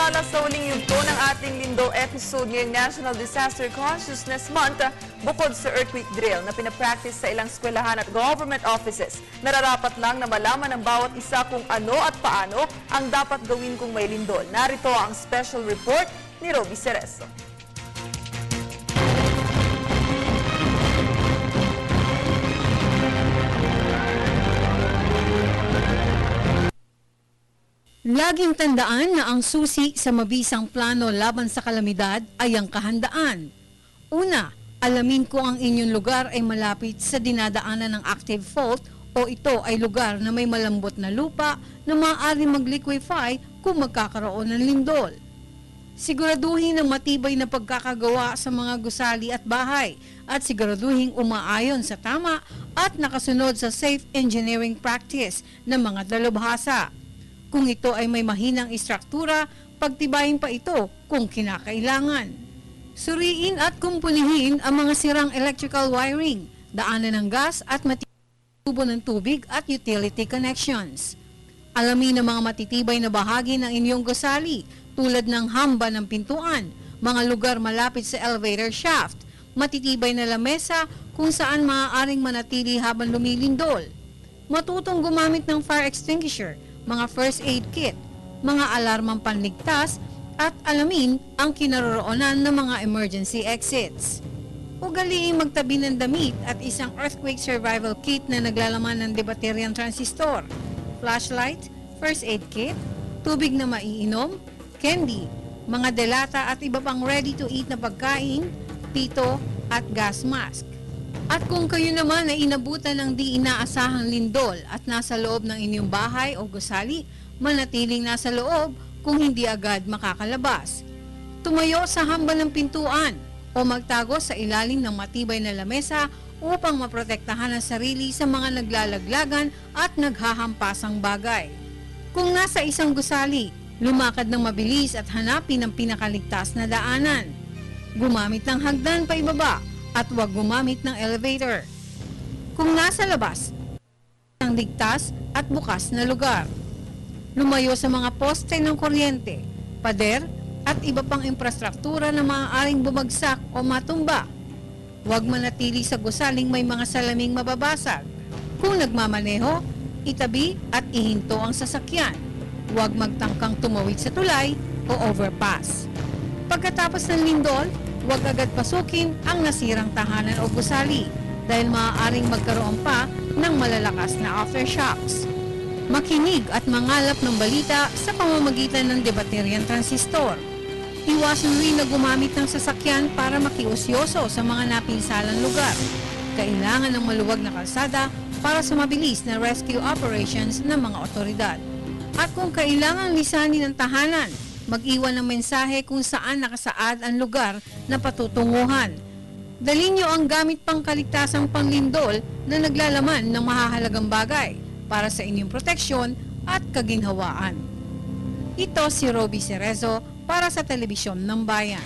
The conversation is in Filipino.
Samantala sa huling yugto ng ating lindol episode ngayong National Disaster Consciousness Month, bukod sa earthquake drill na pinapractice sa ilang eskwelahan at government offices, nararapat lang na malaman ng bawat isa kung ano at paano ang dapat gawin kung may lindol. Narito ang special report ni Roby Cerezo. Laging tandaan na ang susi sa mabisang plano laban sa kalamidad ay ang kahandaan. Una, alamin kung ang inyong lugar ay malapit sa dinadaanan ng active fault o ito ay lugar na may malambot na lupa na maaari mag-liquefy kung magkakaroon ng lindol. Siguraduhin ang matibay na pagkakagawa sa mga gusali at bahay at siguraduhin umaayon sa tama at nakasunod sa safe engineering practice ng mga dalubhasa. Kung ito ay may mahinang istruktura, pagtibayin pa ito kung kinakailangan. Suriin at kumpunihin ang mga sirang electrical wiring, daanan ng gas at tubo ng tubig at utility connections. Alamin ang mga matitibay na bahagi ng inyong gusali tulad ng hamba ng pintuan, mga lugar malapit sa elevator shaft, matitibay na lamesa kung saan maaaring manatili habang lumilindol. Matutong gumamit ng fire extinguisher, mga first aid kit, mga alarmang panligtas at alamin ang kinaroroonan ng mga emergency exits. Ugaliing magtabi ng damit at isang earthquake survival kit na naglalaman ng Debaterian transistor, flashlight, first aid kit, tubig na maiinom, candy, mga delata at iba pang ready-to-eat na pagkain, pito at gas mask. At kung kayo naman ay inabutan ng di inaasahang lindol at nasa loob ng inyong bahay o gusali, manatiling nasa loob kung hindi agad makakalabas. Tumayo sa hamba ng pintuan o magtago sa ilalim ng matibay na lamesa upang maprotektahan ang sarili sa mga naglalaglagan at naghahampasang bagay. Kung nasa isang gusali, lumakad ng mabilis at hanapin ang pinakaligtas na daanan. Gumamit ng hagdan pa ibaba at huwag gumamit ng elevator. Kung nasa labas, ang ligtas at bukas na lugar. Lumayo sa mga poste ng kuryente, pader at iba pang infrastruktura na maaaring bumagsak o matumba. Huwag manatili sa gusaling may mga salaming mababasag. Kung nagmamaneho, itabi at ihinto ang sasakyan. Huwag magtangkang tumawid sa tulay o overpass. Pagkatapos ng lindol, huwag agad pasukin ang nasirang tahanan o gusali dahil maaaring magkaroon pa ng malalakas na aftershocks. Makinig at mangalap ng balita sa pamamagitan ng Debaterian transistor. Iwasan rin na gumamit ng sasakyan para makiusyoso sa mga napinsalang lugar. Kailangan ng maluwag na kalsada para sa mabilis na rescue operations ng mga otoridad. At kung kailangan lisanin ng tahanan, mag-iwan ng mensahe kung saan nakasaad ang lugar na patutunguhan. Dalhin niyo ang gamit pang kaligtasang panglindol na naglalaman ng mahahalagang bagay para sa inyong proteksyon at kaginhawaan. Ito si Roby Cerezo para sa Telebisyon ng Bayan.